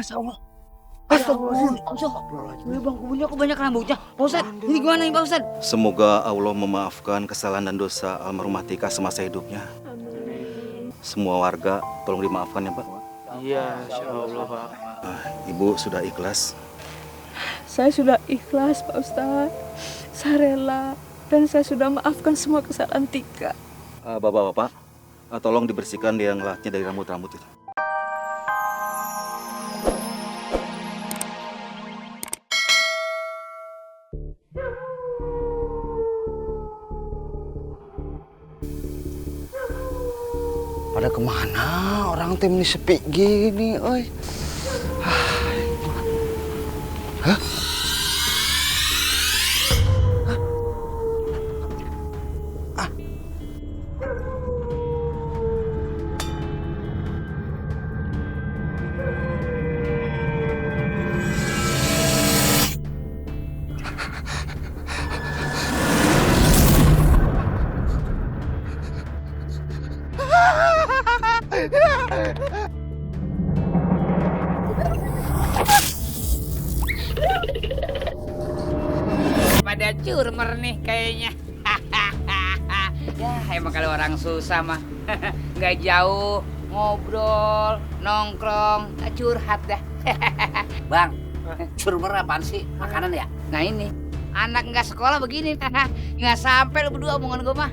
Masya Allah. Astagfirullahaladzim. Bang, kubunya kok banyak rambutnya. Pak Ustadz, ini gimana nih Pak Ustadz? Semoga Allah memaafkan kesalahan dan dosa almarhumah Tika semasa hidupnya. Semua warga tolong dimaafkan ya Pak. Iya, insya Allah Pak. Ibu sudah ikhlas. Saya sudah ikhlas Pak Ustadz. Saya rela dan saya sudah maafkan semua kesalahan Tika. Bapak-bapak, tolong dibersihkan yang lahatnya dari rambut-rambut itu. Pada kemana orang tim ini sepi gini, oi? Hah? Pada curmer nih kayaknya. Ya emang kalau orang susah mah nggak jauh ngobrol, nongkrong, curhat dah. Bang, curmer apaan sih? Makanan ya? Nah ini, anak nggak sekolah begini. Nggak sampai lu berdua omongan gue mah.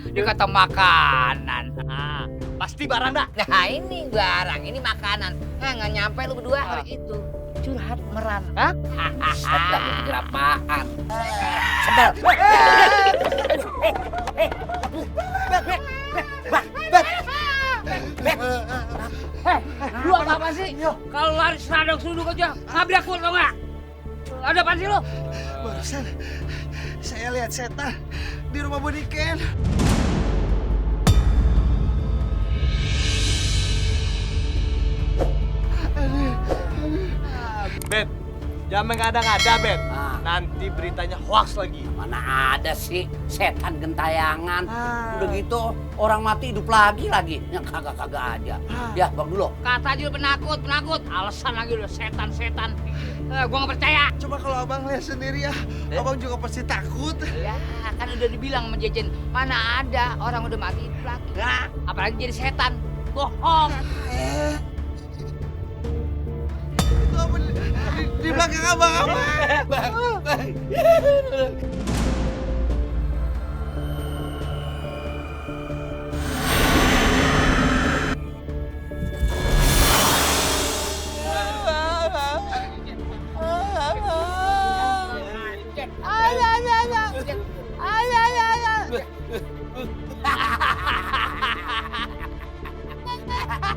Dia kata makanan. Pasti barang dah. Nah ini barang, ini makanan. Nggak nyampe lu berdua hari itu. Curhat meran. Hah? Sedang mikir apaan? Sedang. Lu apa sih? Kalau lari serandok-serunduk aja, nabrak gua tau nggak? Ada apaan sih lu? Barusan saya lihat setan di rumah Bodiken. Bet, jangan mengada-ngada, Bet. Nanti beritanya hoax lagi. Mana ada sih setan gentayangan. Udah gitu orang mati hidup lagi. Yang kagak-kagak aja. Ya, Bang dulu. Kata aja lu penakut. Alasan lagi lu setan. Gua nggak percaya. Coba kalau abang lihat sendiri ya, abang juga pasti takut. Ya, kan udah dibilang sama Jejen, mana ada orang udah mati hidup lagi. Nah, apalagi jadi setan. Bohong. Itu apa di belakang abang.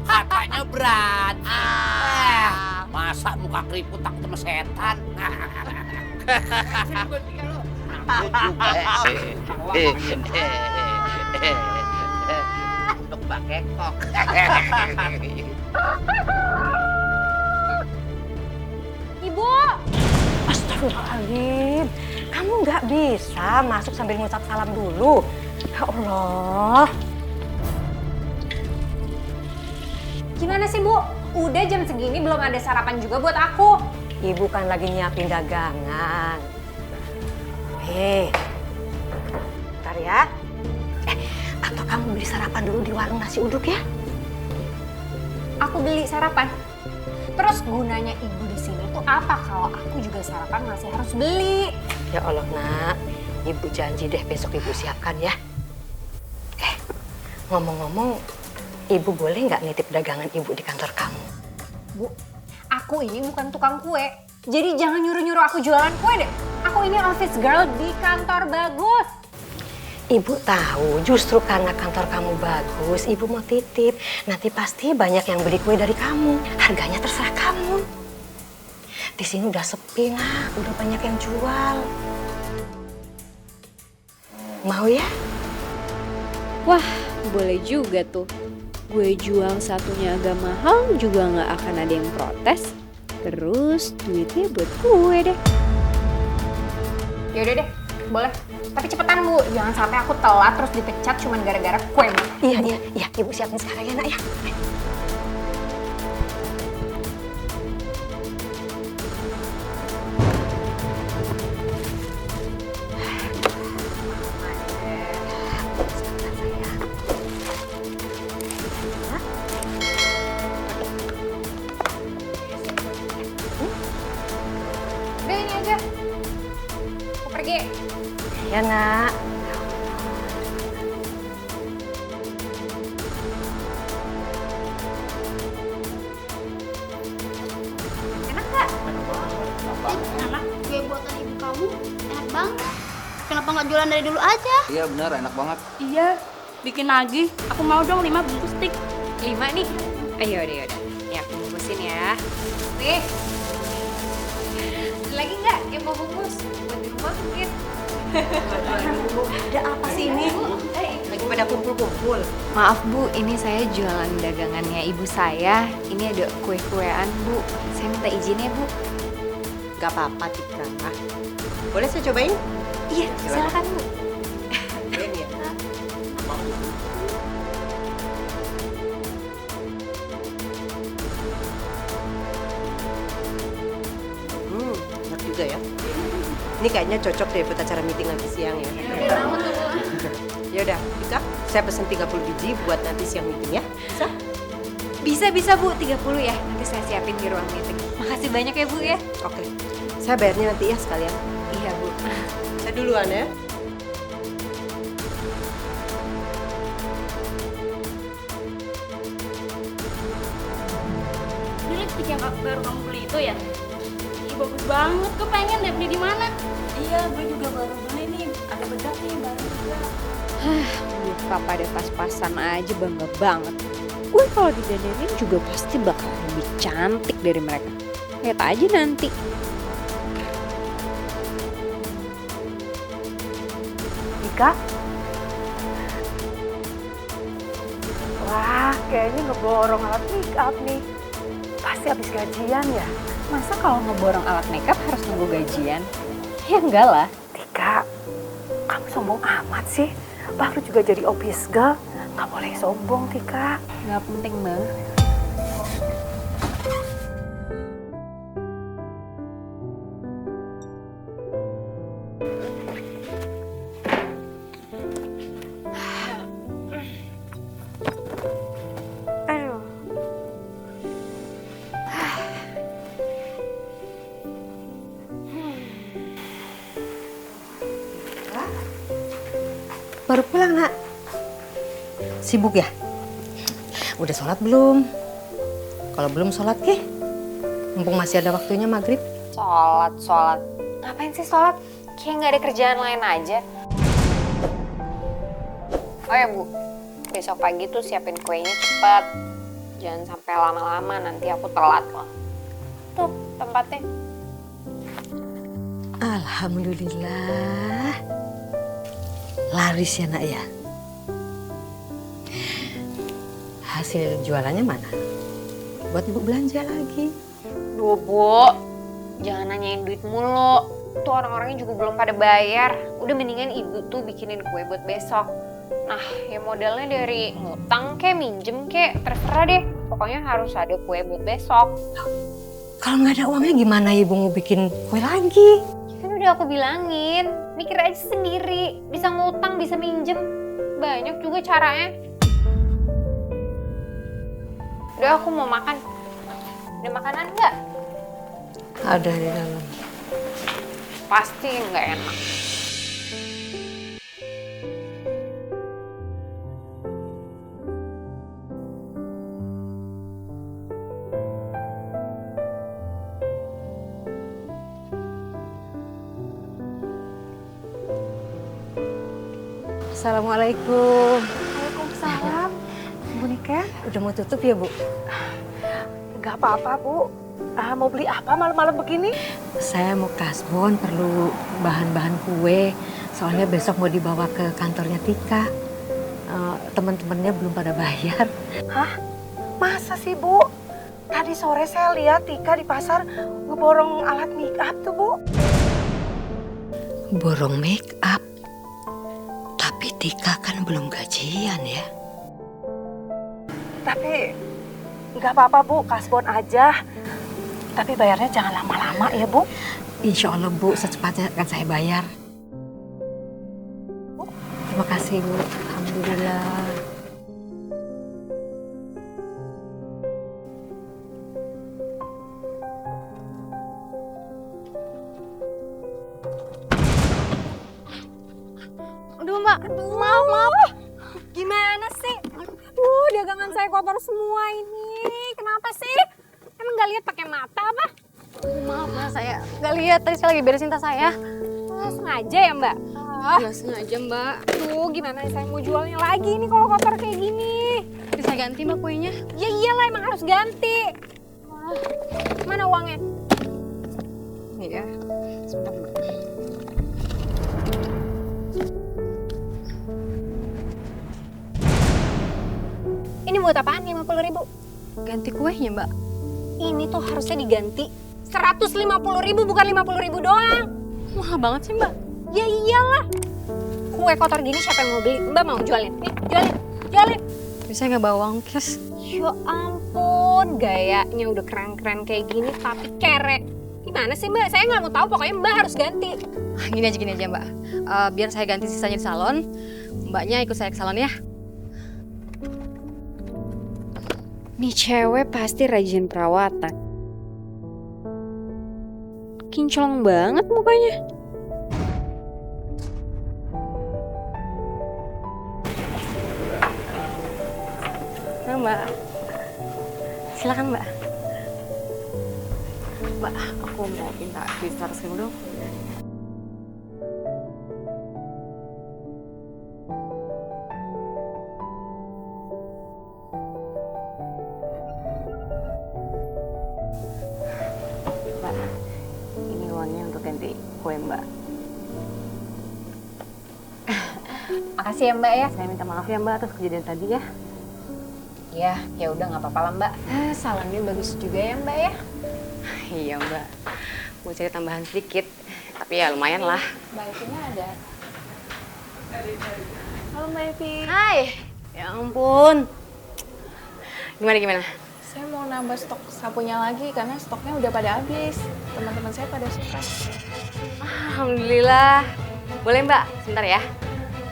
Katanya berani. Masa muka keriput takut sama setan? Untuk Mbak Kekok. Ibu! Astagfirullahaladzim. Kamu nggak bisa masuk sambil ngucap salam dulu. Ya Allah. Gimana sih, Bu? Udah jam segini belum ada sarapan juga buat aku. Ibu kan lagi nyiapin dagangan. Bentar ya. Atau kamu beli sarapan dulu di warung nasi uduk ya? Aku beli sarapan. Terus gunanya ibu di sini tuh apa kalau aku juga sarapan masih harus beli? Ya Allah, Nak. Ibu janji deh besok ibu siapkan ya. Ngomong-ngomong, ibu boleh nggak nitip dagangan ibu di kantor kamu? Bu, aku ini bukan tukang kue. Jadi jangan nyuruh-nyuruh aku jualan kue deh. Aku ini office girl di kantor bagus. Ibu tahu justru karena kantor kamu bagus, ibu mau titip. Nanti pasti banyak yang beli kue dari kamu. Harganya terserah kamu. Di sini udah sepi, Nak. Udah banyak yang jual. Mau ya? Wah, boleh juga tuh. Gue jual satunya agak mahal juga nggak akan ada yang protes. Terus duitnya buat gue deh. Yaudah deh, boleh. Tapi cepetan, Bu. Jangan sampai aku telat terus dipecat cuman gara-gara kue. Iya. Ibu siapin sekarang ya, Nak ya. jualan dari dulu aja. Iya benar, enak banget. Iya, bikin lagi. Aku mau dong 5 bungkus stik. 5 nih. Ayo udah. Ya aku bungkusin ya. Nih. Ada lagi nggak yang mau bungkus? Buat di rumah mungkin. Ada apa sih ini? Lagi pada kumpul-kumpul. Maaf Bu, ini saya jualan dagangannya ibu saya. Ini ada kue-kuean Bu. Saya minta izin ya Bu. Gak apa-apa, Tika. Boleh saya cobain? Iya, silakan Bu. Boleh nih ya? Enak juga ya. Ini kayaknya cocok deh buat acara meeting nanti siang ya. Ya udah, Tika, saya pesen 30 biji buat nanti siang meeting ya. Bisa? Bisa Bu, 30 ya. Nanti saya siapin di ruang meeting. Makasih banyak ya Bu ya. Oke. Saya bayarnya nanti ya sekalian. Iya Bu. Saya duluan ya. Ini lipstick yang baru kamu beli itu ya? Ih, bagus banget. Gue pengen deh beli di mana? Iya, gue juga baru beli nih. Ada bedak nih baru juga. Muka pada pas-pasan aja bangga banget. Gue kalau didandanin juga pasti bakal lebih cantik dari mereka. Lihat aja nanti. Tika? Wah, kayaknya ngeborong alat make up nih. Pasti habis gajian ya? Masa kalau ngeborong alat makeup harus nunggu gajian? Ya enggak lah. Tika, kamu sombong amat sih. Baru juga jadi office girl. Gak boleh sombong, Tika. Gak penting banget. Aduh. Baru pulang, Nak. Sibuk ya? Udah sholat belum? Kalau belum sholat, Ki. Mumpung masih ada waktunya maghrib. Sholat. Ngapain sih sholat? Kayak nggak ada kerjaan lain aja. Oh ya Bu, besok pagi tuh siapin kuenya cepet. Jangan sampai lama-lama, nanti aku telat loh. Tuh tempatnya. Alhamdulillah. Laris ya, Nak ya. Hasil jualannya mana? Buat Ibu belanja lagi. Duh Bu, jangan nanyain duit mulu. Tuh orang-orangnya juga belum pada bayar. Udah mendingan ibu tuh bikinin kue buat besok. Nah, ya modalnya dari ngutang kek, minjem kek, terserah deh. Pokoknya harus ada kue buat besok. Kalau nggak ada uangnya gimana Ibu mau bikin kue lagi? Kan udah aku bilangin, mikir aja sendiri. Bisa ngutang, bisa minjem. Banyak juga caranya. Udah aku mau makan. Ada makanan nggak? Ada di dalam. Pasti nggak enak. Assalamualaikum. Waalaikumsalam. Bu Nika? Udah mau tutup ya, Bu? Gak apa-apa, Bu. Mau beli apa malam-malam begini? Saya mau kasbon, perlu bahan-bahan kue. Soalnya besok mau dibawa ke kantornya Tika. Teman-temannya belum pada bayar. Hah? Masa sih, Bu? Tadi sore saya lihat Tika di pasar ngeborong alat make up tuh, Bu. Borong make up? Tapi Tika kan belum gajian ya. Tapi nggak apa-apa, Bu. Kasbon aja. Tapi bayarnya jangan lama-lama ya, Bu. Insya Allah, Bu. Secepatnya akan saya bayar. Terima kasih, Bu. Alhamdulillah. Aduh Mbak, maaf. Gimana sih? Dagangan saya kotor semua ini. Kenapa sih? Emang nggak lihat pakai mata apa? Maaf Mbak, saya nggak lihat. Tadi saya lagi beresin tas saya. Sengaja ya Mbak? Nggak sengaja mbak. Tuh gimana saya mau jualnya lagi nih kalau kotor kayak gini? Bisa ganti mbak kuenya? Ya iyalah emang harus ganti. Mana uangnya? Iya. Sebentar mbak. Ini buat apaan 50.000? Ganti kuenya mbak. Ini tuh harusnya diganti 150.000 bukan 50.000 doang. Mahal banget sih mbak. Ya iyalah. Kue kotor gini siapa yang mau beli? Mbak mau jualin? Nih, jualin. Bisa nggak bawa uang cash? Ya ampun, gayanya udah keren-keren kayak gini tapi kere. Gimana sih mbak? Saya nggak mau tahu, pokoknya mbak harus ganti. Gini aja mbak. Biar saya ganti sisanya di salon. Mbaknya ikut saya ke salon ya. Nih cewek pasti rajin perawatan. Kinclong banget mukanya. Nah, mbak. Silakan mbak. Mbak, aku mau minta duit 100.000 dong. Mbak, ini uangnya untuk ganti kue mbak. Makasih ya mbak ya. Saya minta maaf ya mbak atas kejadian tadi ya. Ya udah nggak apa-apa lah mbak. Salonnya bagus juga ya mbak ya. Iya mbak, mau cari tambahan sedikit, tapi ya lumayan lah. Mbak Evinya ada. Halo Mbak Evi. Hai, ya ampun. Gimana? Saya mau nambah stok sapunya lagi karena stoknya udah pada habis. Teman-teman saya pada stres. Alhamdulillah. Boleh mbak, sebentar ya.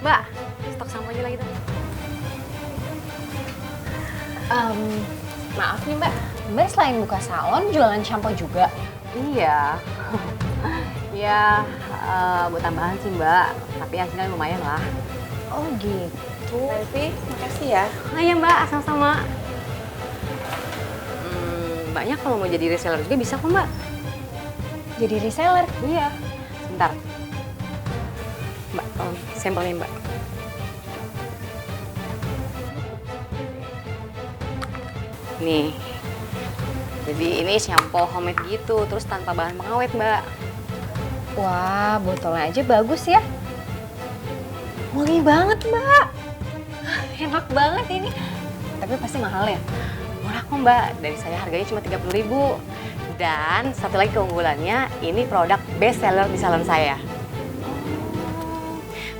Mbak, stok samponya lagi dong. Maaf nih mbak, mbak selain buka salon jualan shampoo juga? Iya. Ya, buat tambahan sih mbak, tapi hasilnya lumayan lah. Oh gitu. Mbak Evi, makasih ya. Iya mbak, sama-sama. Mbaknya kalau mau jadi reseller juga bisa kok mbak. Jadi reseller? Iya. Sebentar. Mbak, tolong sampelnya mbak. Nih. Jadi ini shampoo homemade gitu, terus tanpa bahan pengawet mbak. Wah, botolnya aja bagus ya. Wangi banget mbak. Enak banget ini. Tapi pasti mahal ya? Murah kok mbak, dari saya harganya cuma 30.000. Dan satu lagi keunggulannya, ini produk best seller di salon saya.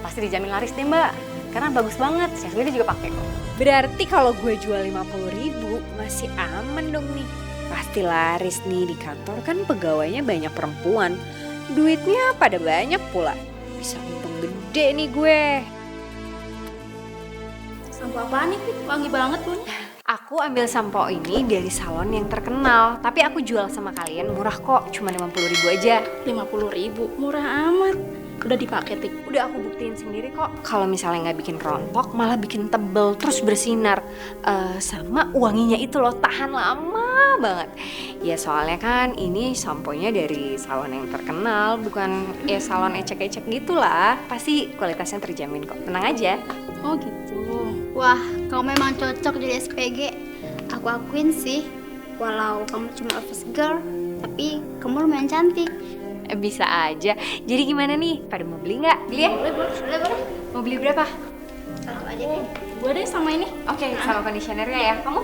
Pasti dijamin laris deh mbak, karena bagus banget, saya sendiri juga pakai kok. Berarti kalau gue jual 50.000 masih aman dong nih. Pasti laris nih, di kantor kan pegawainya banyak perempuan. Duitnya pada banyak pula. Bisa untung gede nih gue. Sampo apaan nih, Pit? Wangi banget bun. Aku ambil sampo ini dari salon yang terkenal, tapi aku jual sama kalian murah kok, cuma 50.000 aja. 50.000, murah amat. Udah dipakai, Tik? Udah aku buktiin sendiri kok. Kalau misalnya nggak bikin rontok, malah bikin tebel terus bersinar. Sama wanginya itu loh, tahan lama banget. Ya soalnya kan ini samponya dari salon yang terkenal, bukan ya salon ecek-ecek gitulah. Pasti kualitasnya terjamin kok, tenang aja. Oh gitu. Wah, kamu memang cocok jadi SPG. Aku akuin sih, walau kamu cuma office girl, tapi kamu lumayan cantik. Bisa aja. Jadi gimana nih? Pada mau beli nggak? Beli ya? Boleh. Mau beli berapa? Satu aja deh. Gue deh sama ini. Oke, sama conditionernya ya. Kamu?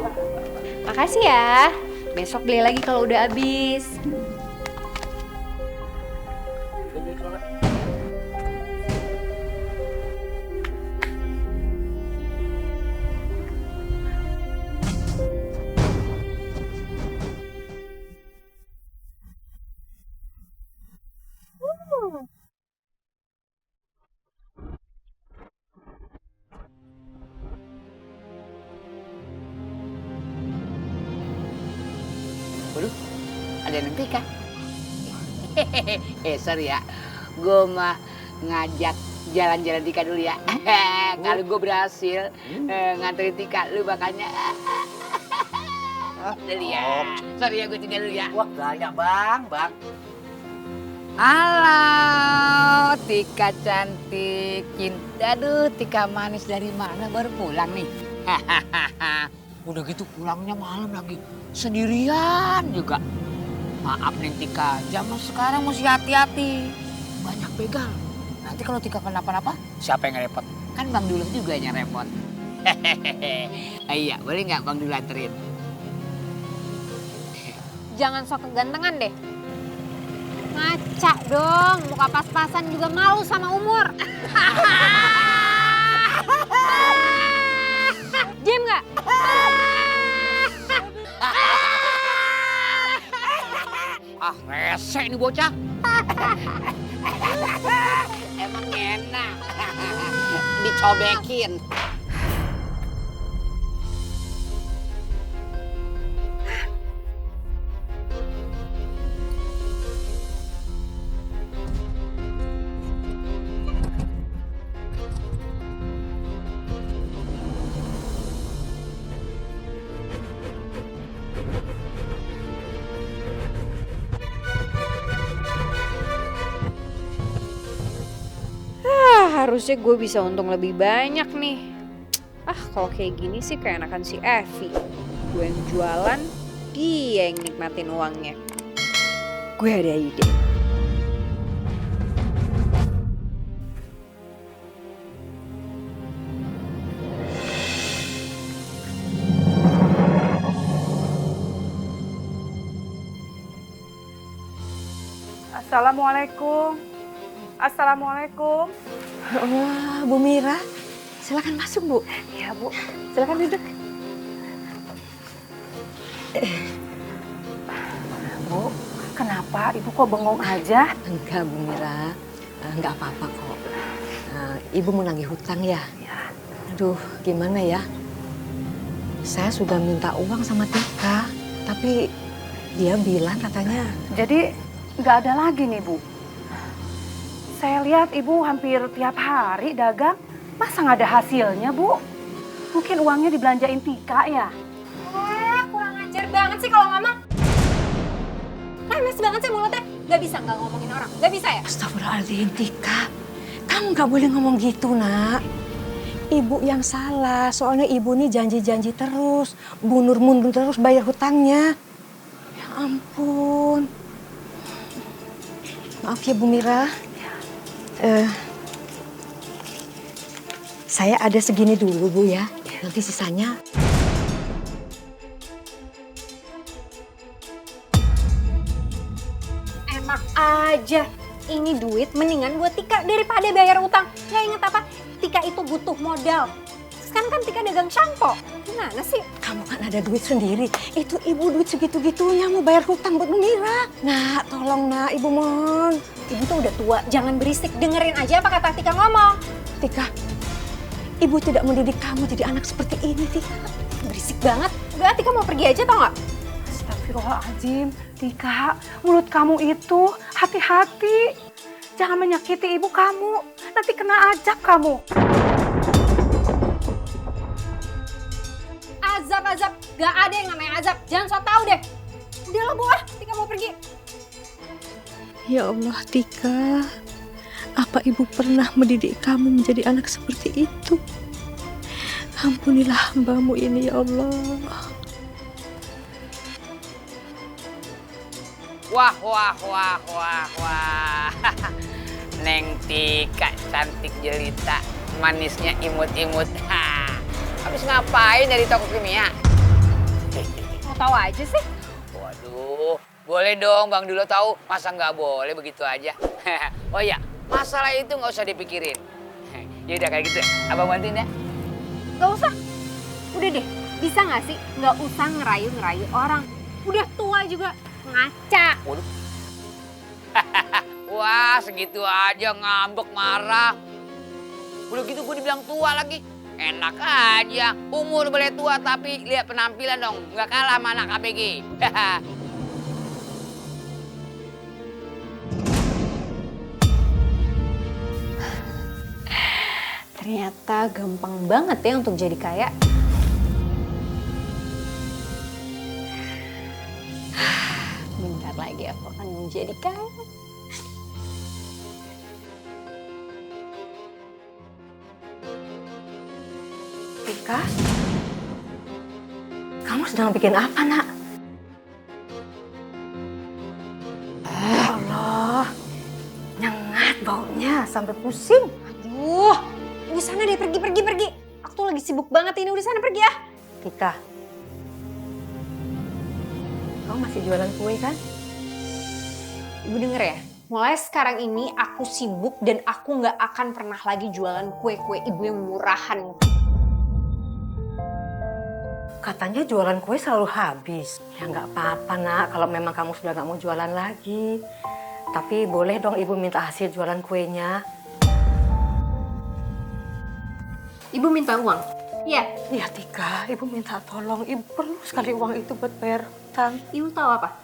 Makasih ya. Besok beli lagi kalau udah habis. Waduh, ada nanti kah? Sorry ya, gue mah ngajak jalan-jalan Tika dulu ya. Kalau gue berhasil nganterin Tika, lu makanya. Dulu ya. Sorry ya, gue tinggal dulu ya. Wah, gaya bang. Halo, Tika cantik. Aduh, Tika manis dari mana baru pulang nih? Udah gitu pulangnya malam lagi. Sendirian juga. Maaf nih Tika, zaman sekarang mesti hati-hati. Banyak begal. Nanti kalau Tika kenapa-napa, siapa yang repot? Kan Bang Dullah juga yang repot. Iya, boleh nggak Bang Dullah anterin? Jangan sok kegantengan deh. Ngaca dong, muka pas-pasan juga malu sama umur. Diam nggak? Ah, rese nih bocah. Emang enak. Dicobekin. Harusnya gue bisa untung lebih banyak nih. Kalau kayak gini sih keenakan si Evi. Gue yang jualan, dia yang nikmatin uangnya. Gue ada ide. Assalamualaikum. Assalamualaikum. Wah, Bu Mira, silakan masuk Bu. Iya Bu, silakan duduk. Bu, kenapa Ibu kok bengong aja? Enggak Bu Mira, enggak apa-apa kok. Ibu mau nagih hutang ya? Aduh, gimana ya? Saya sudah minta uang sama Tika, tapi dia bilang katanya... Jadi nggak ada lagi nih Bu. Saya lihat Ibu hampir tiap hari dagang, masa nggak ada hasilnya Bu? Mungkin uangnya dibelanjain Tika ya? Kurang ajar banget sih kalau ngomong. Lemes banget sih mulutnya. Gak bisa nggak ngomongin orang, gak bisa ya? Astagfirullahaladzim Tika, kamu nggak boleh ngomong gitu nak. Ibu yang salah, soalnya ibu nih janji-janji terus, mundur-mundur terus bayar hutangnya. Ya ampun. Maaf ya Bu Mira. Saya ada segini dulu Bu ya, nanti sisanya. Enak aja. Ini duit mendingan buat Tika daripada bayar utang. Nggak inget apa? Tika itu butuh modal. Sekarang kan Tika dagang sampo. Gimana sih? Kamu kan ada duit sendiri. Itu ibu duit segitu-gitunya mau bayar hutang buat Bu Mira. Nak, tolong nak, ibu mohon. Ibu tuh udah tua, jangan berisik. Dengerin aja apa kata Tika ngomong. Tika, ibu tidak mendidik kamu jadi anak seperti ini, Tika. Berisik banget. Udah, Tika mau pergi aja tau nggak? Astagfirullahaladzim, Tika, mulut kamu itu hati-hati. Jangan menyakiti ibu kamu, nanti kena azab kamu. Azab, gak ada yang namanya azab. Jangan so tau deh. Udah lah Bu, Tika mau pergi. Ya Allah, Tika. Apa ibu pernah mendidik kamu menjadi anak seperti itu? Ampunilah hambamu ini ya Allah. Wah. Neng Tika cantik jelita, manisnya imut-imut. Habis ngapain dari toko kimia? Mau tahu aja sih. Waduh, boleh dong Bang Dullah tahu. Masa nggak boleh begitu aja? Oh iya, masalah itu nggak usah dipikirin. Ya udah kayak gitu, abang bantuin ya. Gak usah. Udah deh, bisa nggak sih nggak usah ngerayu-ngerayu orang. Udah tua juga ngaca. Waduh. Wah, segitu aja ngambek marah. Udah gitu gue dibilang tua lagi. Enak aja, umur boleh tua tapi lihat penampilan dong, nggak kalah sama anak ABG. Ternyata gampang banget ya untuk jadi kaya. Bentar lagi aku akan menjadi kaya. Tika, kamu sedang bikin apa, nak? Allah, nyengat baunya sampai pusing. Aduh, udah sana deh, pergi. Aku tuh lagi sibuk banget ini, udah sana pergi ya. Tika, kamu masih jualan kue kan? Ibu denger ya, mulai sekarang ini aku sibuk dan aku nggak akan pernah lagi jualan kue-kue ibu yang murahan. Katanya jualan kue selalu habis. Ya nggak apa-apa, nak, kalau memang kamu sudah nggak mau jualan lagi. Tapi boleh dong ibu minta hasil jualan kuenya. Ibu minta uang? Iya. Iya, Tika, ibu minta tolong. Ibu perlu sekali uang itu buat bayar utang. Ibu tahu apa?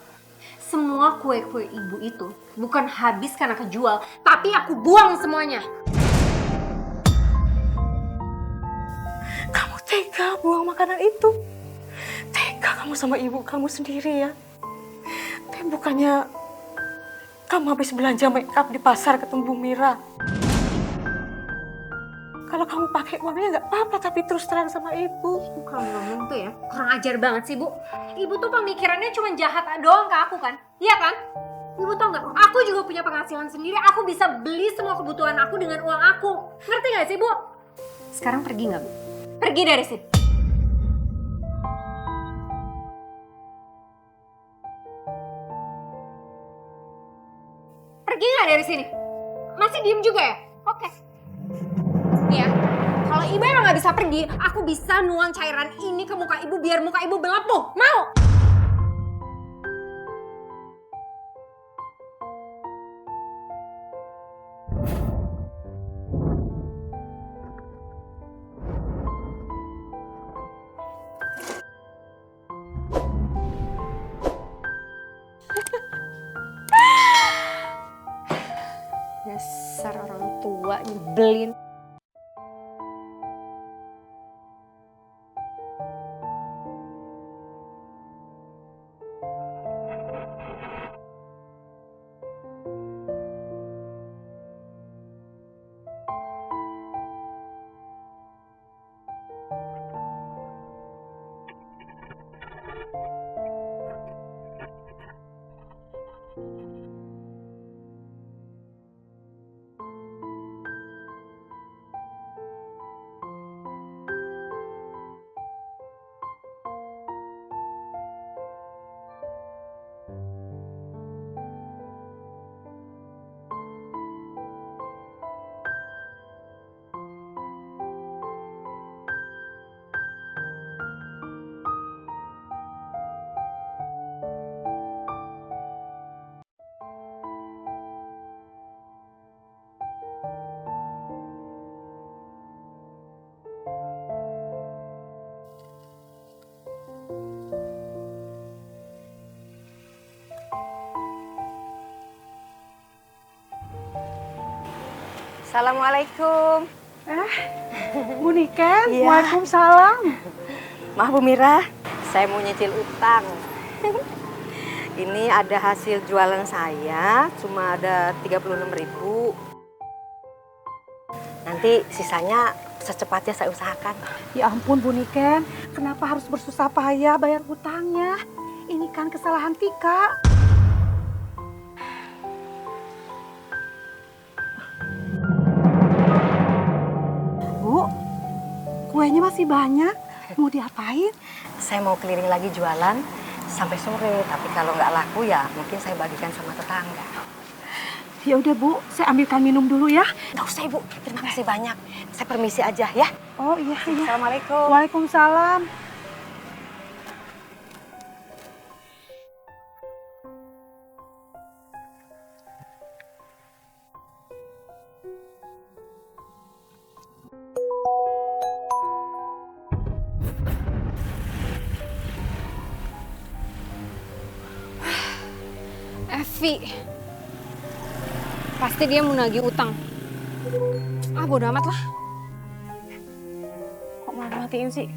Semua kue-kue ibu itu bukan habis karena kejual, tapi aku buang semuanya. Kamu tega buang makanan itu? Tega kamu sama ibu kamu sendiri ya? Tapi bukannya kamu habis belanja make up di pasar ketemu Bu Mira. Kalau kamu pakai uangnya nggak apa-apa, tapi terus terang sama ibu. Ibu kalau ngomong tuh ya, kurang ajar banget sih, Bu. Ibu tuh pemikirannya cuma jahat doang ke aku kan? Iya kan? Ibu tau nggak? Aku juga punya penghasilan sendiri. Aku bisa beli semua kebutuhan aku dengan uang aku. Ngerti nggak sih, Bu? Sekarang pergi nggak, Bu? Pergi dari sini. Pergi nggak dari sini? Masih diem juga ya? Oke. Nih ya, kalau ibu emang nggak bisa pergi, aku bisa nuang cairan ini ke muka ibu biar muka ibu melepuh. Mau? Dasar orang tua nyebelin. Assalamualaikum. Bu Niken, Iya. Waalaikumsalam. Maaf Bu Mira, saya mau nyicil utang. Ini ada hasil jualan saya, cuma ada 36.000. Nanti sisanya secepatnya saya usahakan. Ya ampun Bu Niken, kenapa harus bersusah payah bayar hutangnya? Ini kan kesalahan Tika. Bu, kuenya masih banyak. Mau diapain? Saya mau keliling lagi jualan sampai sore, tapi kalau nggak laku ya mungkin saya bagikan sama tetangga. Ya udah Bu, saya ambilkan minum dulu ya. Nggak usah Ibu, terima kasih banyak. Saya permisi aja ya. Oh iya. Assalamualaikum. Waalaikumsalam. Evi, pasti dia mau nagih utang. Ah, bodo amat lah. Kok malah matiin sih?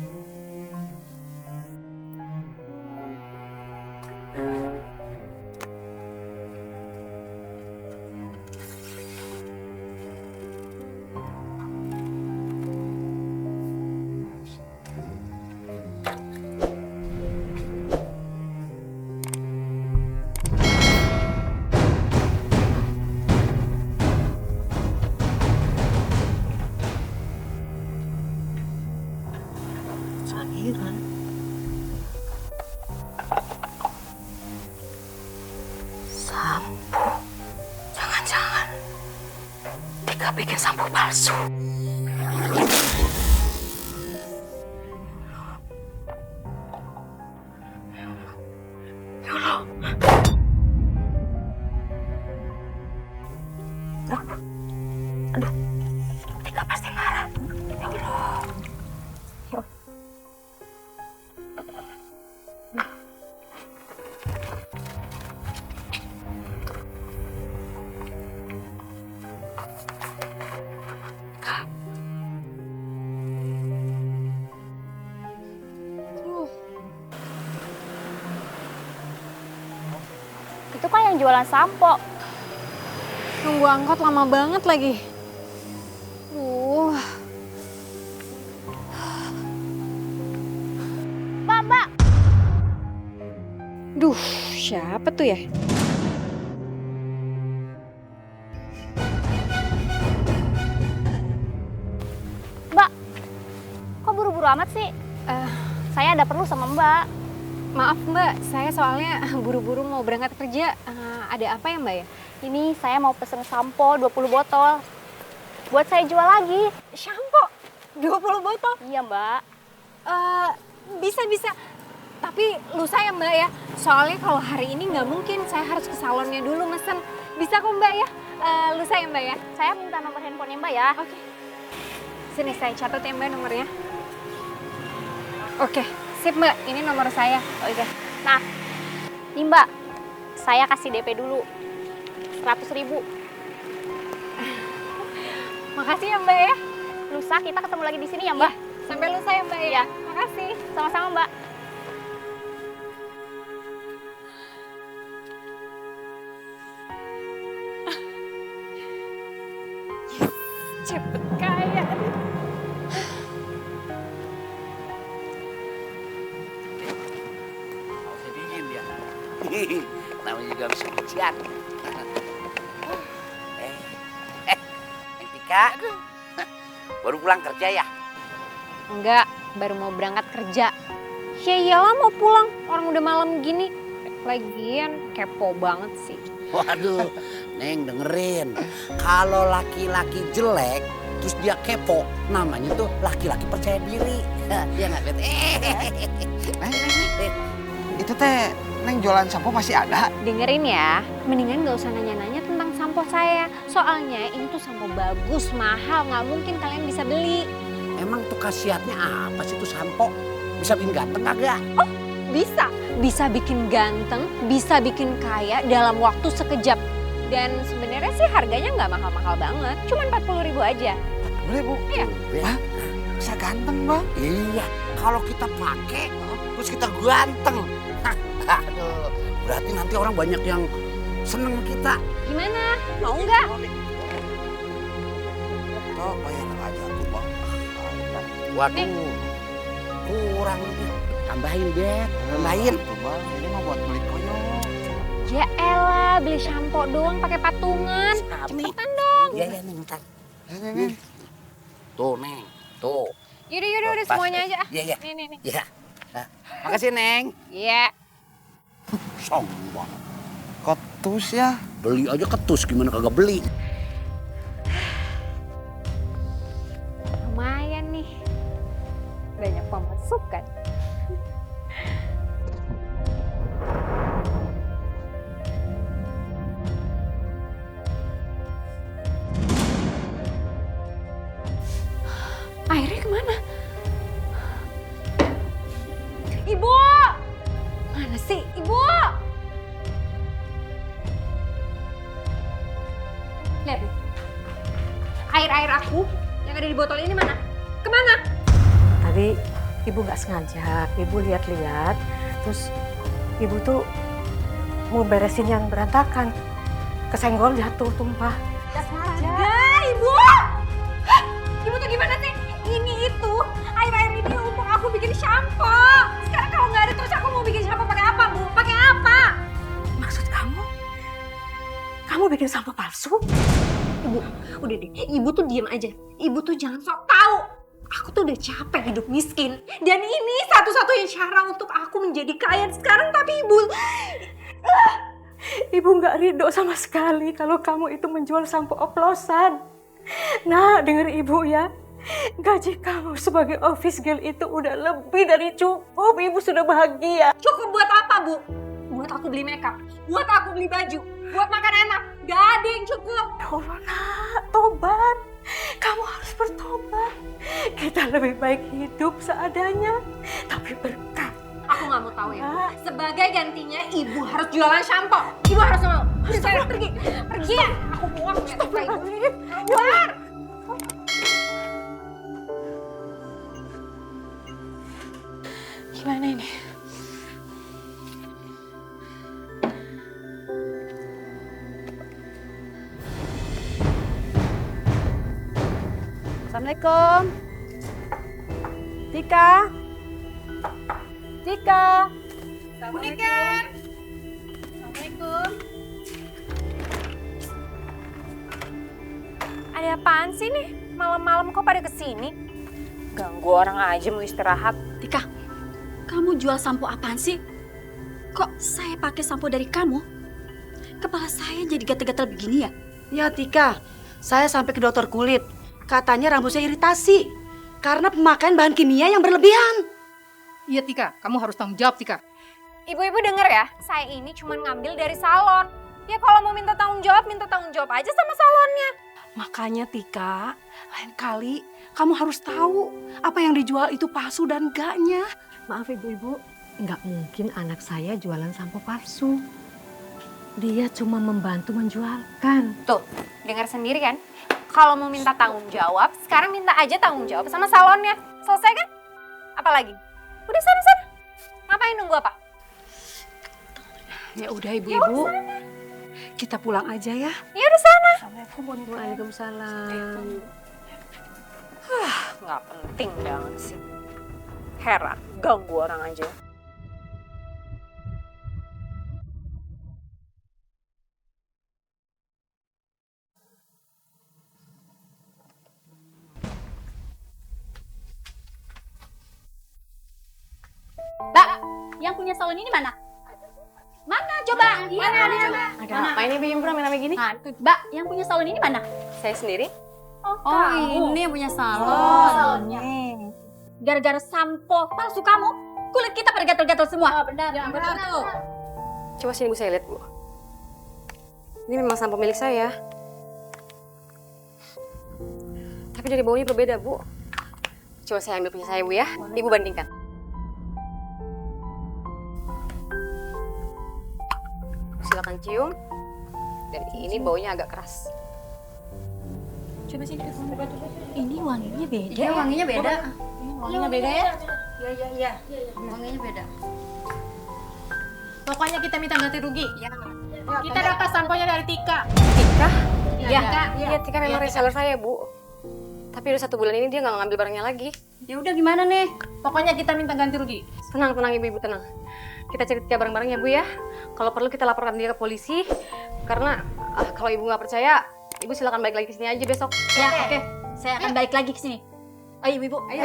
Sangiran. Sampo. Jangan-jangan Tika bikin sampo palsu. Ya Allah. Aduh, Tika pasti marah. Ya Allah. Ya. Itu kan yang jualan sampo. Nunggu angkot lama banget lagi. Mbak. Duh, siapa tuh ya? Mbak, kok buru-buru amat sih? Saya ada perlu sama Mbak. Maaf Mbak, saya soalnya buru-buru mau berangkat kerja. Ada apa ya Mbak ya? Ini saya mau pesen sampo 20 botol. Buat saya jual lagi. Sampo? 20 botol? Iya Mbak. Bisa. Tapi lusa ya Mbak ya. Soalnya kalau hari ini nggak mungkin, saya harus ke salonnya dulu mesen. Bisa kok Mbak ya? Lusa ya Mbak ya? Saya minta nomor handphonenya Mbak ya. Oke. Sini saya catat ya Mbak nomornya. Oke, sip Mbak. Ini nomor saya. Oke. Nah, nih Mbak. Saya kasih DP dulu. 100.000. Makasih ya Mbak ya. Lusa kita ketemu lagi di sini ya Mbak. Sampai lusa ya Mbak ya. Iya. Makasih. Sama-sama Mbak. Cepet kaya. Sedingin ya. Namanya juga bisa ujian. Neng Tika, baru pulang kerja ya? Enggak, baru mau berangkat kerja. Ya iyalah mau pulang, orang udah malam gini. Lagian kepo banget sih. Waduh, Neng dengerin. Kalau laki-laki jelek, terus dia kepo, namanya tuh laki-laki percaya diri. Iya nggak, Bet? Neng. Itu teh, Neng jualan sampo masih ada? Dengerin ya, mendingan gak usah nanya-nanya tentang sampo saya. Soalnya ini tuh sampo bagus, mahal, nggak mungkin kalian bisa beli. Emang tuh khasiatnya apa sih tuh sampo? Bisa bikin ganteng kagak? Oh, bisa. Bisa bikin ganteng, bisa bikin kaya dalam waktu sekejap. Dan sebenarnya sih harganya nggak mahal-mahal banget, cuma 40.000 aja. 40.000? Iya. Hah? Bisa ganteng Bang? Iya, kalau kita pakai, terus kita ganteng. Aduh, berarti nanti orang banyak yang seneng sama kita. Gimana? Mau nggak? Oh, bayar aja tuh Bang. Waduh, kurang nih. Tambahin, Bet. Tambahin. Bang, ini mah buat beli koyo. Ya elah, beli sampo doang pakai patungan. Cepetan dong. Iya, Neng, ntar. Tuh, Neng. Tuh. Yaudah, udah semuanya aja. Iya. Nih. Iya. Nah, makasih, Neng. Iya. Sombong. Ketus ya? Beli aja ketus, gimana kagak beli? Lumayan nih. Banyak pemasukan. Airnya kemana? Ibu! Mana sih? Ibu! Lihat nih. Air-air aku yang ada di botol ini mana? Kemana? Tadi ibu nggak sengaja, ibu lihat-lihat, terus ibu tuh mau beresin yang berantakan. Kesenggol jatuh, tumpah. Gak sengaja. Ibu! Ibu tuh gimana sih? Ini itu, air-air ini untuk aku bikin shampoo. Sekarang kalau nggak ada terus aku mau bikin shampoo pakai apa, Bu? Pakai apa? Maksud kamu? Kamu bikin sampo palsu? Ibu, udah deh. Ibu tuh diam aja. Ibu tuh jangan sok tahu. Aku tuh udah capek hidup miskin. Dan ini satu-satunya cara untuk aku menjadi kaya sekarang. Tapi Ibu nggak ridho sama sekali kalau kamu itu menjual sampo oplosan. Nah, dengar Ibu ya. Gaji kamu sebagai office girl itu udah lebih dari cukup. Ibu sudah bahagia. Cukup buat apa, Bu? Buat aku beli makeup, buat aku beli baju, buat makan enak. Gak ada yang cukup. Ya Allah, nak, tobat. Kamu harus bertobat. Kita lebih baik hidup seadanya, tapi berkah. Aku nggak mau tahu ya. Sebagai gantinya, Ibu harus jualan shampoo. Ibu harus mau. Saya pergi, pergi ya. Aku muak ngeliat muka Ibu. Keluar. Gimana ini? Assalamualaikum. Tika. Tika. Assalamualaikum. Assalamualaikum. Ada apaan sih nih? Malam-malam kok pada kesini? Ganggu orang aja mau istirahat. Tika, kamu jual sampo apaan sih? Kok saya pakai sampo dari kamu? Kepala saya jadi gatal-gatal begini ya? Ya Tika, saya sampai ke dokter kulit. Katanya rambut saya iritasi karena pemakaian bahan kimia yang berlebihan. Iya Tika, kamu harus tanggung jawab Tika. Ibu-ibu denger ya, saya ini cuma ngambil dari salon. Ya kalau mau minta tanggung jawab aja sama salonnya. Makanya Tika, lain kali kamu harus tahu apa yang dijual itu palsu dan enggaknya. Maaf ibu-ibu, nggak mungkin anak saya jualan sampo palsu. Dia cuma membantu menjualkan. Tuh, dengar sendiri kan? Kalau mau minta tanggung jawab, sekarang minta aja tanggung jawab sama salonnya. Selesai kan? Apalagi? Udah sana-sana. Ngapain nunggu apa? Ya udah ibu-ibu, kita pulang aja ya. Ya udah sana. Waalaikumsalam. Nggak penting banget sih. Heran, ganggu orang aja. Mbak, yang punya salon ini mana? Mana coba? Mana dia? Ada apa ini Ibu rame-rame gini? Mbak, yang punya salon ini mana? Saya sendiri. Oh, ini yang punya salon. Gara-gara sampo palsu kamu, kulit kita pada gatal-gatal semua. Oh, benar. Betul. Coba sini Bu, saya lihat Bu. Ini memang sampo milik saya. Tapi dari baunya berbeda Bu. Coba saya ambil punya saya Bu ya. Ibu bandingkan. Silakan cium. Dan ini baunya agak keras. Coba sini. Ini wanginya beda. Iya, wanginya beda. Wanginya beda ya? Iya. Wanginya beda. Pokoknya kita minta ganti rugi. Ya. Kita dapat samponya dari Tika. Tika? Iya. Iya, Tika memang reseller saya Bu. Tapi udah 1 bulan ini dia nggak ngambil barangnya lagi. Ya udah gimana nih? Pokoknya kita minta ganti rugi. Tenang Ibu-ibu, tenang. Kita cari Tika barang-barang ya Bu ya. Kalau perlu kita laporkan dia ke polisi. Karena kalau Ibu nggak percaya, Ibu silakan balik lagi ke sini aja besok. Ya, oke. Saya akan balik lagi ke sini. Ayo Ibu. Ayo.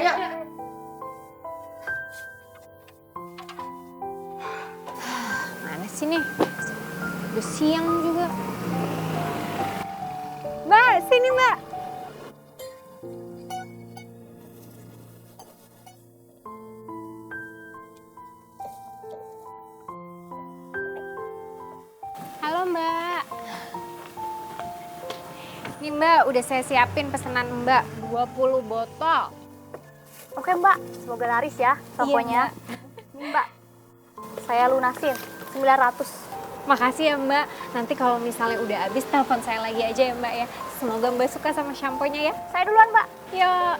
Mana sih nih? Udah siang juga. Mbak, sini Mbak. Halo Mbak. Nih Mbak, udah saya siapin pesanan Mbak 20 botol. Oke Mbak, semoga laris ya tokonya. Nih Mbak, saya lunasin 900. Makasih ya Mbak. Nanti kalau misalnya udah habis, telepon saya lagi aja ya Mbak ya. Semoga Mbak suka sama shampoo-nya ya. Saya duluan Mbak. Yuk.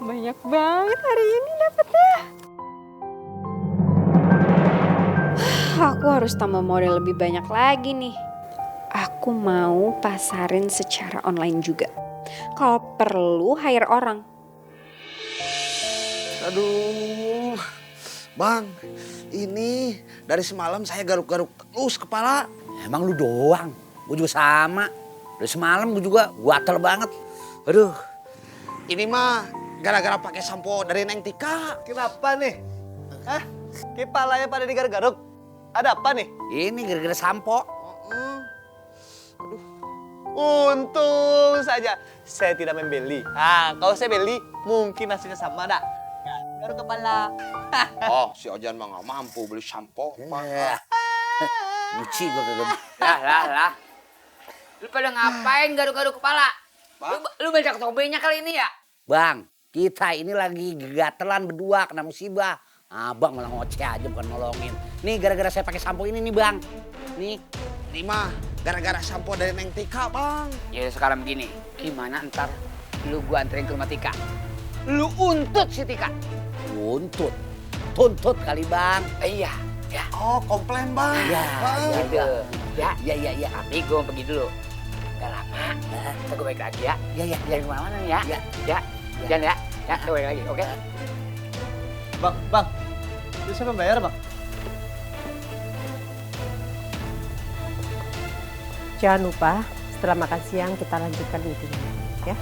Banyak banget hari ini dapetnya. Aku harus tambah model lebih banyak lagi nih. Aku mau pasarin secara online juga. Kalau perlu hire orang. Aduh, Bang, ini dari semalam saya garuk-garuk terus kepala. Emang lu doang, gue juga sama. Udah semalam gue juga gatel banget. Aduh. Ini mah gara-gara pakai sampo dari Neng Tika. Kenapa nih? Hah? Kepalanya pada digaruk-garuk? Ada apa nih? Ini gara-gara sampo. Untung saja saya tidak membeli. Kalau saya beli, mungkin hasilnya sama, dak. Garuk kepala. Oh, si Ojan mah nggak mampu beli sampo. Lucu gue kagak. Lah. Lu pada ngapain garuk-garuk kepala? Lu banyak tobenya kali ini ya? Bang, kita ini lagi gatelan berdua kena musibah. Abang malah ngoceh aja bukan nolongin. Nih gara-gara saya pakai sampo ini nih bang. Nih. Ini mah gara-gara sampo dari Neng Tika bang. Ya sekarang begini, gimana ntar lu gua anterin ke rumah Tika? Lu untut si Tika. Untut? Tuntut kali bang. Iya. Ya. Oh komplain bang. Iya. Ya. Tapi gua mau pergi dulu. Gak lama. Ntar gua balik lagi ya. Iya. Jangan kemana-mana ya. Ya. Jangan ya. Ya, gua balik lagi, oke? Bang. Itu siapa yang bayar, Bang? Jangan lupa setelah makan siang kita lanjutkan meetingnya, ya.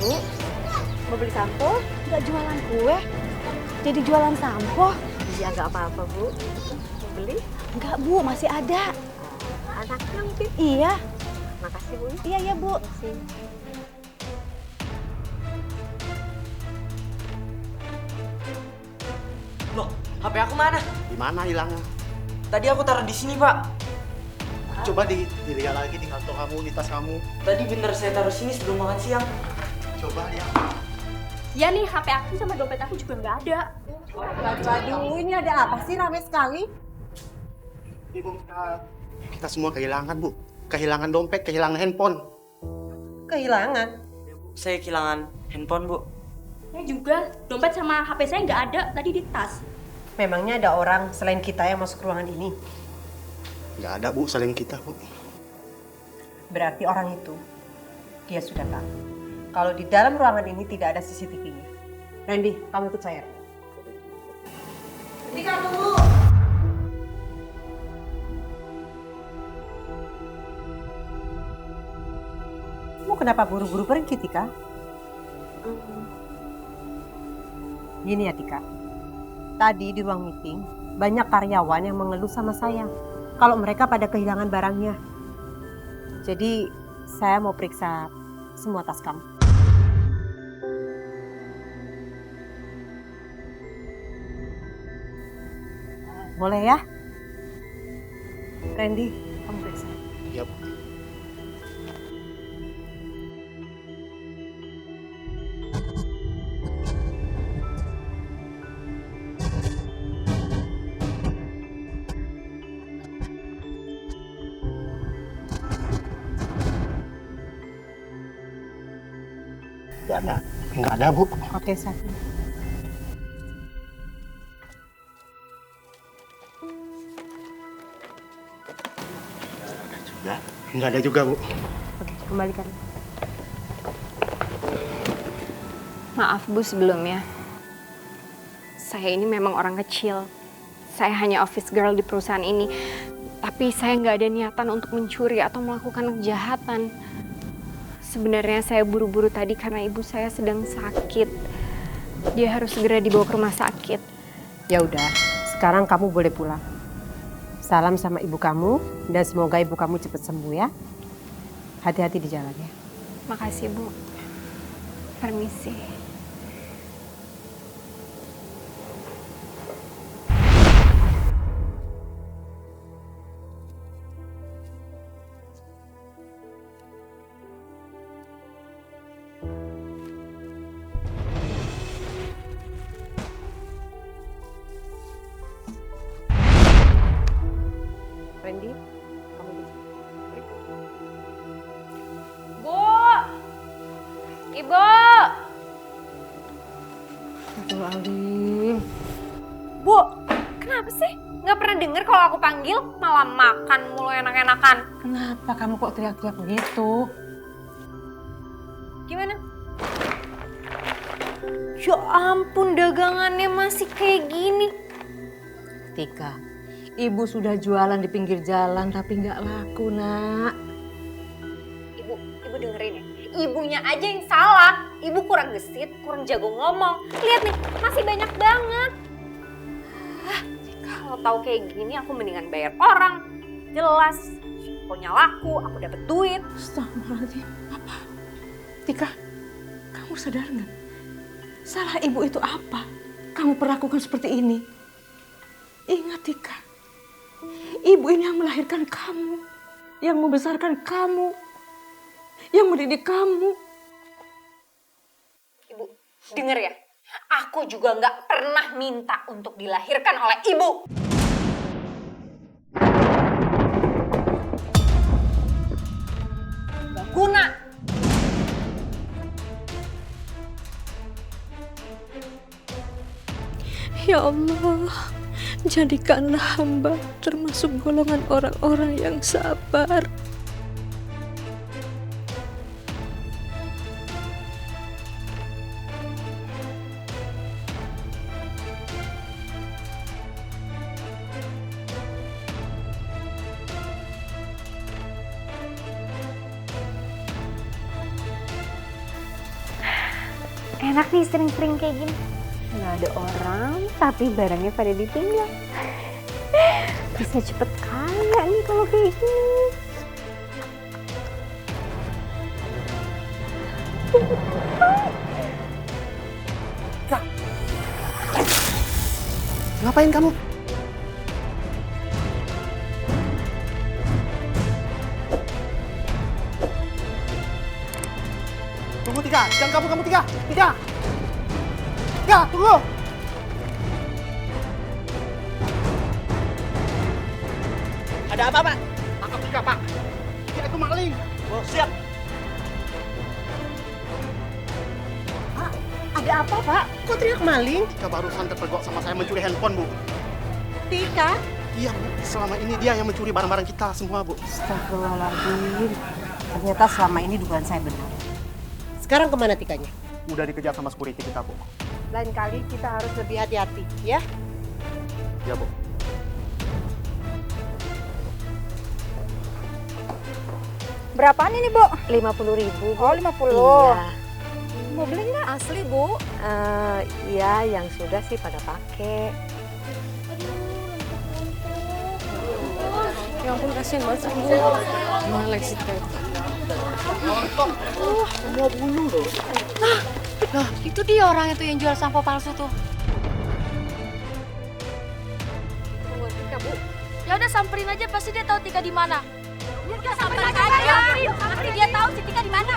Bu, mau beli sampo? Nggak jualan kue, jadi jualan sampo. Iya, nggak apa-apa, Bu. Mau beli? Nggak, Bu, masih ada. Anaknya mungkin? Iya. Makasih, Bu. Iya, Bu. Makasih. Loh, HP aku mana? Di mana hilangnya? Tadi aku taruh di sini, Pak. Coba dilihat lagi di kantong kamu, di tas kamu. Tadi bener saya taruh sini sebelum makan siang. Coba lihat. Ya nih, HP aku sama dompet aku juga nggak ada. Waduh, ini ada apa sih rame sekali? Ibu, kita semua kehilangan, Bu. Kehilangan dompet, kehilangan handphone. Kehilangan? Saya kehilangan handphone, Bu. Saya juga, dompet sama HP saya nggak ada tadi di tas. Memangnya ada orang selain kita yang masuk ruangan ini? Nggak ada, Bu, selain kita, Bu. Berarti orang itu, dia sudah tahu. Kalau di dalam ruangan ini tidak ada CCTV-nya. Randy, kamu ikut saya. Randy, kamu tunggu. Kamu kenapa buru-buru pergi, Tika? Gini ya, Tika. Tadi di ruang meeting, banyak karyawan yang mengeluh sama saya kalau mereka pada kehilangan barangnya. Jadi, saya mau periksa semua tas kamu. Boleh ya? Randy, kamu periksa. Iya, Bu. Nggak ada, Bu. Oke, satu. Nggak ada juga, Bu. Oke, kembalikan. Maaf Bu sebelumnya. Saya ini memang orang kecil. Saya hanya office girl di perusahaan ini. Tapi saya nggak ada niatan untuk mencuri atau melakukan kejahatan. Sebenarnya saya buru-buru tadi karena ibu saya sedang sakit. Dia harus segera dibawa ke rumah sakit. Ya udah, sekarang kamu boleh pulang. Salam sama ibu kamu dan semoga ibu kamu cepat sembuh ya. Hati-hati di jalan ya. Makasih Bu. Permisi. Ibu! Astagfirullahaladzim. Bu, kenapa sih? Nggak pernah denger kalau aku panggil, malah makan mulu enak-enakan. Kenapa kamu kok teriak-teriak begitu? Gimana? Ya ampun, dagangannya masih kayak gini. Tika, ibu sudah jualan di pinggir jalan tapi nggak laku, Nak. Ibu dengerin ya. Ibunya aja yang salah. Ibu kurang gesit, kurang jago ngomong. Lihat nih, masih banyak banget. Kalau tahu kayak gini, aku mendingan bayar orang. Jelas, pokoknya laku, aku dapet duit. Astagfirullahaladzim. Apa? Tika, kamu sadar nggak? Salah ibu itu apa? Kamu perlakukan seperti ini. Ingat Tika, ibu ini yang melahirkan kamu, yang membesarkan kamu, yang mendidik kamu. Ibu, denger ya. Aku juga nggak pernah minta untuk dilahirkan oleh ibu. Gak guna. Ya Allah, jadikanlah hamba termasuk golongan orang-orang yang sabar. Enak nih sering-sering kayak gini. Nggak ada orang, tapi barangnya pada ditinggal. Bisa cepet kaya nih kalau kayak gini. Kak, ngapain kamu? Tunggu Tika, jangan kamu Tika. Tika, tunggu. Ada apa, Pak? Tangkap Tika, Pak. Dia itu maling. Oh, siap. Pak, ada apa, Pak? Kok teriak maling? Tika barusan terpergok sama saya mencuri handphone, Bu. Tika? Iya, Bu. Selama ini dia yang mencuri barang-barang kita semua, Bu. Astagfirullahaladzim. Ternyata selama ini dugaan saya benar. Sekarang kemana Tikanya? Udah dikejar sama security kita, Bu. Lain kali kita harus lebih hati-hati, ya? Ya, Bu. Berapaan ini, Bu? 50.000. Oh, 50. Iya. Mau beli nggak? Asli, Bu? Iya, yang sudah sih pada pakai. Ya ampun, kasihan banget Bu. Gimana Lexi Semua bulu loh. Nah, itu dia orang itu yang jual sampo palsu tuh. Tunggu Tika, Bu. Ya udah samperin aja, pasti dia tahu Tika di mana. Dia samperin aja. Pasti dia tahu si Tika di mana.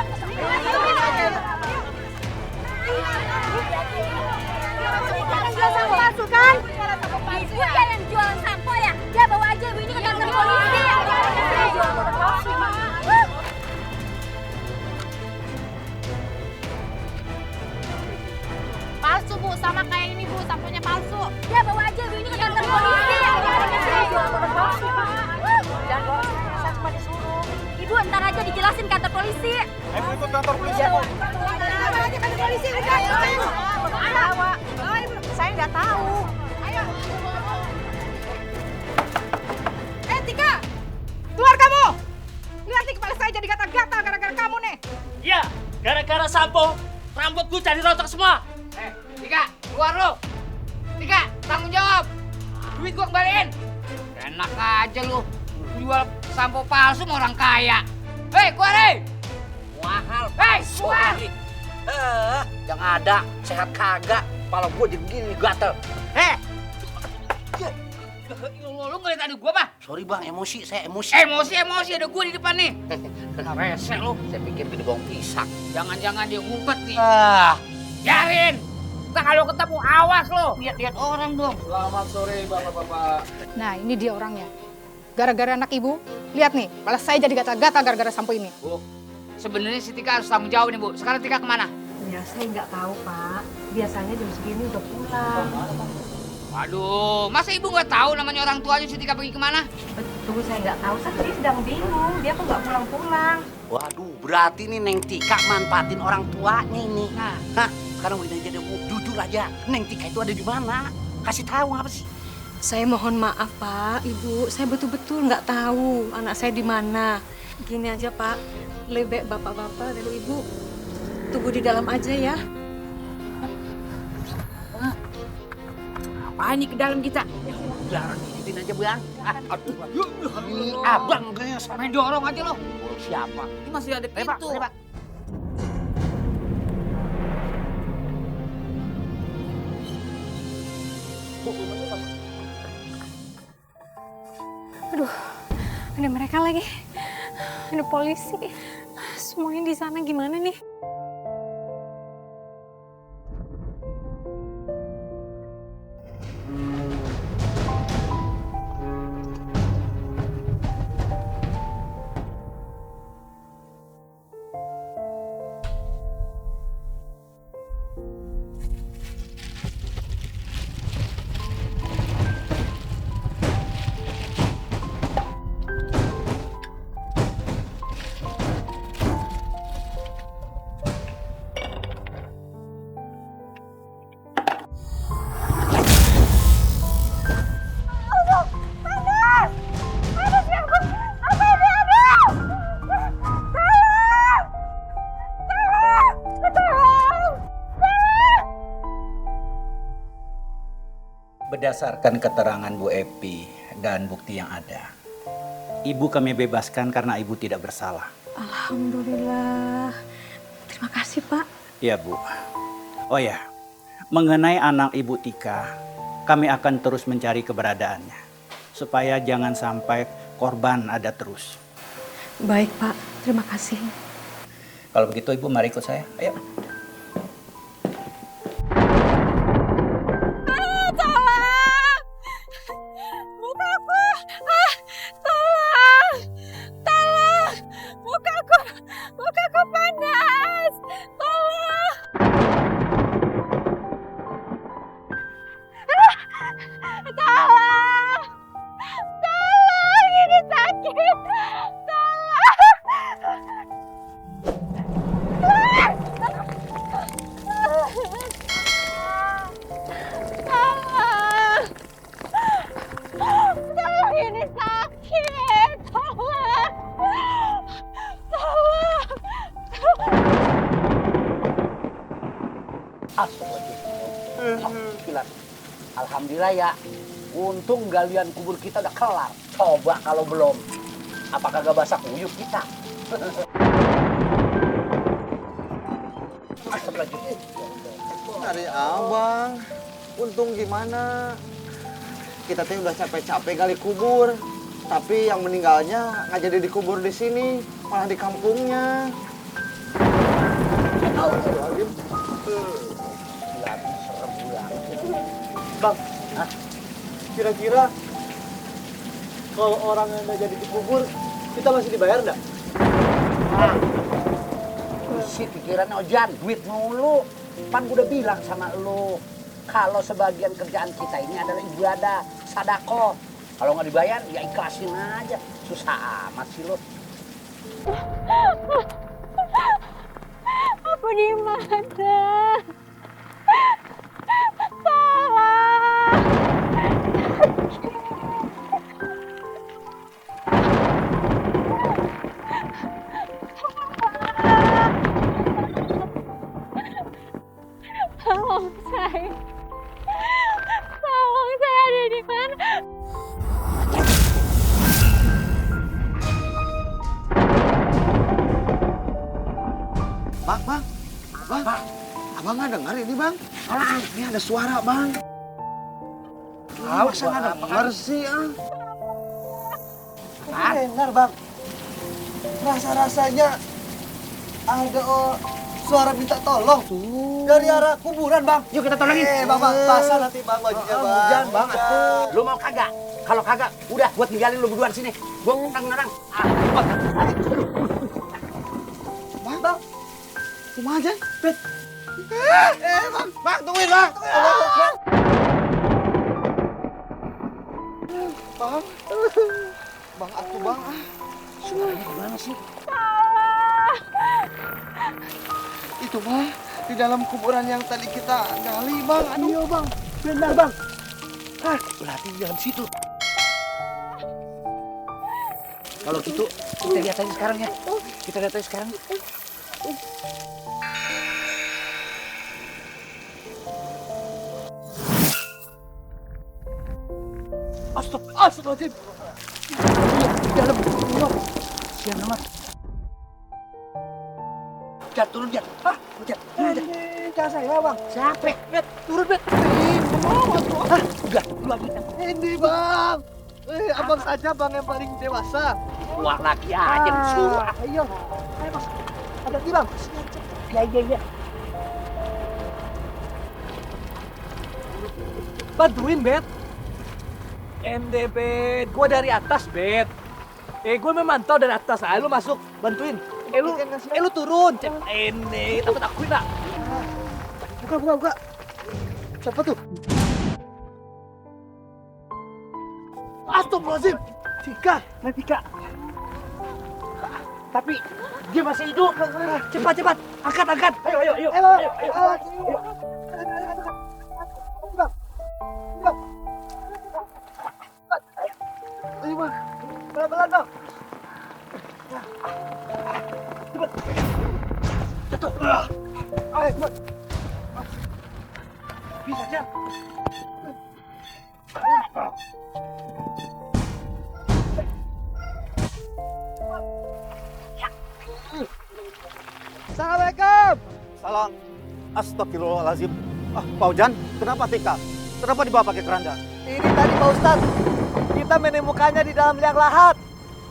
Jangan jual sampo palsu kan? Ibu dia yang jualan sampo ya. Dia bawa aja ibu ini ke kantor polisi. Palsu Bu, sama kayak ini Bu, samponya palsu. Dia bawa aja ibu ini ke kantor polisi. Jangan bawa saya cuma disuruh. Ibu ntar aja dijelasin kantor polisi. Ayo ikut kantor polisi, Bu. Kantor polisi, saya nggak tahu. Ayo. Tika! Keluar kamu! Lihat nih kepala saya jadi gatal-gatal gara-gara kamu nih. Iya, gara-gara sampo, rambutku jadi rontok semua. Tika, keluar lo. Tika, tanggung jawab. Duit gua kembaliin. Enak aja lu. Jual sampo palsu sama orang kaya. Hei, keluar hei! Mahal. Hei, keluar! Yang ada sehat kagak. Kepala gue jadi begini gatel. Lu ngeliat adik gua, Pak? Sorry bang, emosi, saya emosi. Emosi, ada gua di depan nih. Rese lu. Saya pikir gede bawang pisang. Jangan-jangan dia ngumpet nih. Biarin. Ntar kalau ketemu awas lo. Lihat orang dong. Selamat sore bapak-bapak. Nah ini dia orangnya. Gara-gara anak ibu, lihat nih, kepala saya jadi gatal-gatal gara-gara sampo ini. Bu, sebenarnya si Tika harus tanggung jawab nih Bu. Sekarang Tika kemana? Ya saya nggak tahu Pak. Biasanya jam segini udah pulang. Waduh, masa ibu nggak tahu namanya orang tuanya si Tika pergi kemana? Betul saya nggak tahu. Saya tadi sedang bingung. Dia kok nggak pulang-pulang. Waduh, berarti nih Neng Tika manfaatin orang tuanya ini. Hah? Sekarang udah jadi jujur aja. Neng Tika itu ada di mana? Kasih tahu apa sih? Saya mohon maaf Pak, Ibu. Saya betul-betul nggak tahu anak saya di mana. Gini aja Pak, lebih baik bapak-bapak dan Ibu tunggu di dalam aja ya. Apa ini ke dalam kita? Jangan giniin aja Bang. Aduh, ini abang kayaknya main dorong aja lo. Siapa? Ini masih ada pintu. Aduh, ada mereka lagi. Ada polisi. Semuanya di sana gimana nih? Berdasarkan keterangan Bu Epi dan bukti yang ada, Ibu kami bebaskan karena Ibu tidak bersalah. Alhamdulillah. Terima kasih Pak. Iya Bu. Oh ya, mengenai anak Ibu Tika, kami akan terus mencari keberadaannya. Supaya jangan sampai korban ada terus. Baik Pak, terima kasih. Kalau begitu Ibu mari ikut saya, ayo. Alhamdulillah ya, untung galian kubur kita udah kelar. Coba kalau belum, apakah gak basah kuyup kita? Dari abang, untung gimana? Kita tuh udah capek-capek gali kubur, tapi yang meninggalnya nggak jadi dikubur di sini, malah di kampungnya. Bang, kira-kira kalau orang yang udah jadi dikubur, kita masih dibayar nggak? Si pikiran Ojan, duit mulu. Pan gue udah bilang sama lu, kalau sebagian kerjaan kita ini adalah ibadah, sadako. Kalau nggak dibayar, ya ikhlasin aja. Susah amat sih lu. Aku di mana? Tolong saya ada di mana? Bang, abang nggak dengar ini bang? Ini ada suara bang. Masa nggak dengar sih Benar bang. Rasa-rasanya ada suara minta tolong dari arah kuburan bang. Yuk kita tolongin. Bang, basah nanti bang bajunya bang. Hujan bang. Lu mau kagak? Kalau kagak, udah buat tinggalin lu berdua di sini. Gua ngerang-ngerang. Kumaha aja, Bet? Bang, tungguin, Bang. Bang. Bang, atuh, Bang. Suaranya gimana sih? Itu, Bang. Di dalam kuburan yang tadi kita gali, Bang. Aduh. Iya, Bang. Benar, Bang. Berarti di dalam situ. Kalau gitu, kita lihat aja sekarang ya. Kita lihat aja sekarang. Astagfirullahaladzim. Di dalam kubur. Sian amat. Jat, turun, Jat. Jat. Jangan saya, Bang. Siapa? Bet, turun, Bet. Udah, lu lagi. Ini, Bang. Abang saja, Bang, yang paling dewasa. Wah, lagi aja disuruh. Ayo, Mas. Ada di, Bang. Iya. Bantuin, Bet. MD, Bet. Gua dari atas, Bet. Gue memantau dari atas. Lu masuk, bantuin. Lu turun. Ini, takut akuin lah. Buka. Siapa tuh? Astagfirullahaladzim. Tika. Tapi dia masih hidup. Cepat. Angkat. Ayo. Ayo, Bang. Pelan-pelan, Bang. Cepat. Jatuh. Ayo, cepat. Bisa, Jam. Assalamualaikum. Salam. Astagfirullahaladzim. Pak Ujan, kenapa Tika? Kenapa dibawa pakai keranda? Ini tadi, Pak Ustadz. Kita menemukannya di dalam liang lahat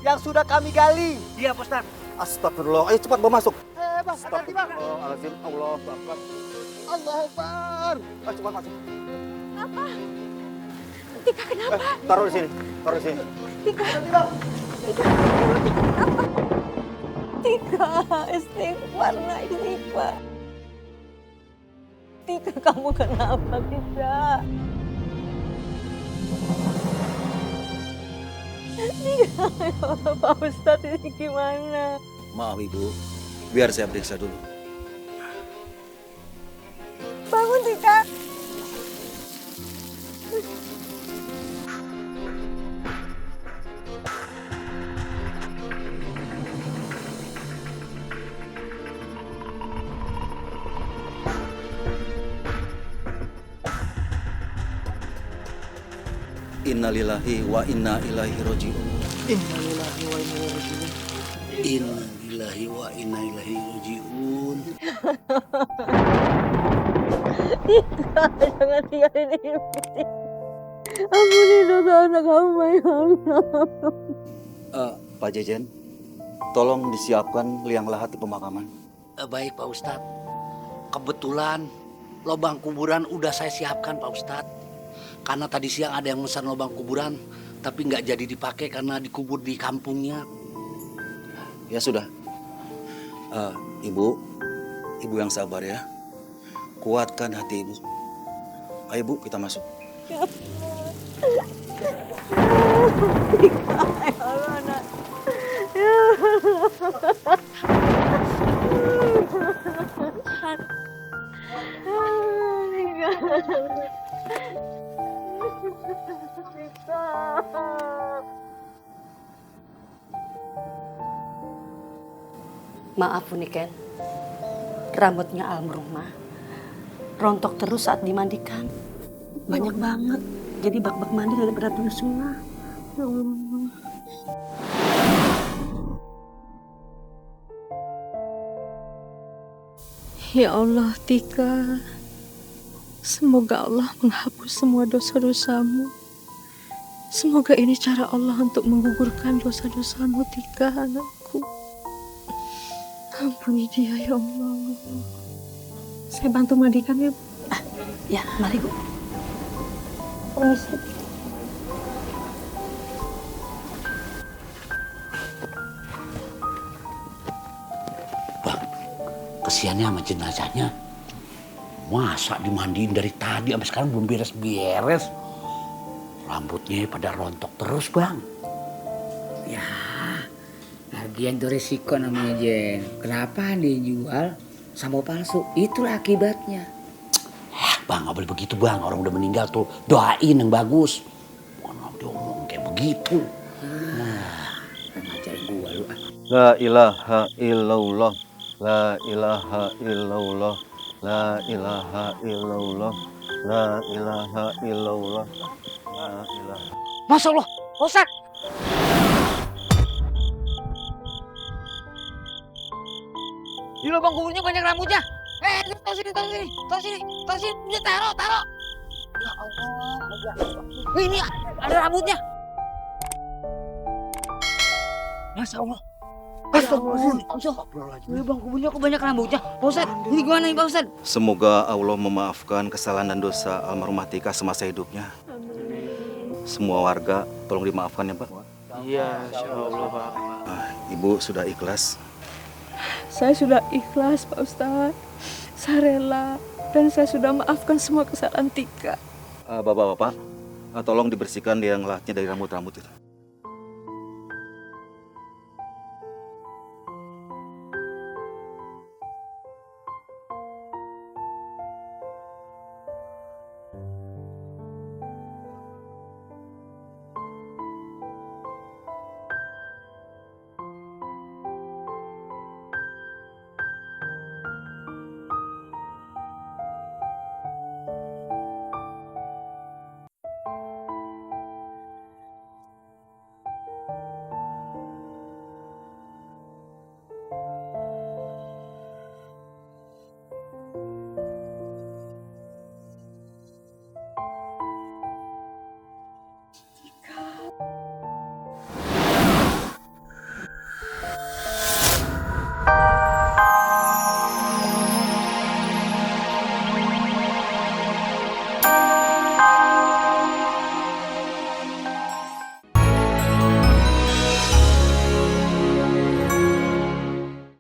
yang sudah kami gali. Iya, Pak Ustadz. Astagfirullah. Ayo cepat bawa masuk. Bang, hati-hati, Bang. Astagfirullahaladzim. Allahu Akbar. Allahu Akbar. Ayo cepat masuk. Apa? Tika kenapa? Taruh di sini. Tika. Bang. Tika, istighfar, nak, istighfar. Tika, kamu kenapa, Tika? Tika, ya Allah, Pak Ustadz, ini gimana? Maaf Ibu, biar saya periksa dulu. Bangun, Tika. Innalillahi wa inna ilaihi raji'un. Innalillahi wa inna ilaihi raji'un. Tika, jangan tinggalin ibu. Ampuni dosa anak hamba, ya Allah. Pak Jejen, tolong disiapkan liang lahat di pemakaman. Baik, Pak Ustadz. Kebetulan lubang kuburan udah saya siapkan, Pak Ustadz. Karena tadi siang ada yang memesan lubang kuburan, tapi nggak jadi dipakai karena dikubur di kampungnya. Ya sudah. Ibu yang sabar ya. Kuatkan hati Ibu. Ayo Bu, kita masuk. Ya Allah, nak. Ya Maaf Uniken, rambutnya almarhumah rontok terus saat dimandikan. Banyak banget, jadi bak-bak mandi dari berat dulu semua. Ya Allah. Ya Allah, Tika. Semoga Allah menghapus semua dosa-dosamu. Semoga ini cara Allah untuk menggugurkan dosa-dosamu, Tika, anakku. Ampuni dia, ya Allah. Saya bantu mandikan ya, Bu. Ya, mari Bu. Permisi. Kesiannya sama jenazahnya. Masa dimandiin dari tadi sampai sekarang belum beres-beres. Rambutnya pada rontok terus, Bang. Ya, lagian tuh risiko namanya, Jen. Kenapa dia jual sampo palsu? Itulah akibatnya. Bang, nggak boleh begitu, Bang. Orang udah meninggal tuh, doain yang bagus. Bukan dia ngomong kayak begitu. Ngajarin gua lu. La ilaha illallah. La ilaha illallah. La ilaha illallah. La ilaha illallah. La ilaha. Masya Allah, Ustaz. Di lubang kuburnya banyak rambutnya. Taruh sini, taruh. Ya Allah. Ini ada rambutnya. Masya Allah. Astagfirullahaladzim. Lubang kuburnya kok banyak rambutnya. Pak Ustadz, ini gimana nih Pak Ustadz? Semoga Allah memaafkan kesalahan dan dosa almarhumah Tika semasa hidupnya. Semua warga tolong dimaafkan ya Pak. Iya, insya Allah Pak. Ibu sudah ikhlas. Saya sudah ikhlas Pak Ustadz. Saya rela dan saya sudah maafkan semua kesalahan Tika. Bapak-bapak, tolong dibersihkan yang lahatnya dari rambut-rambut itu.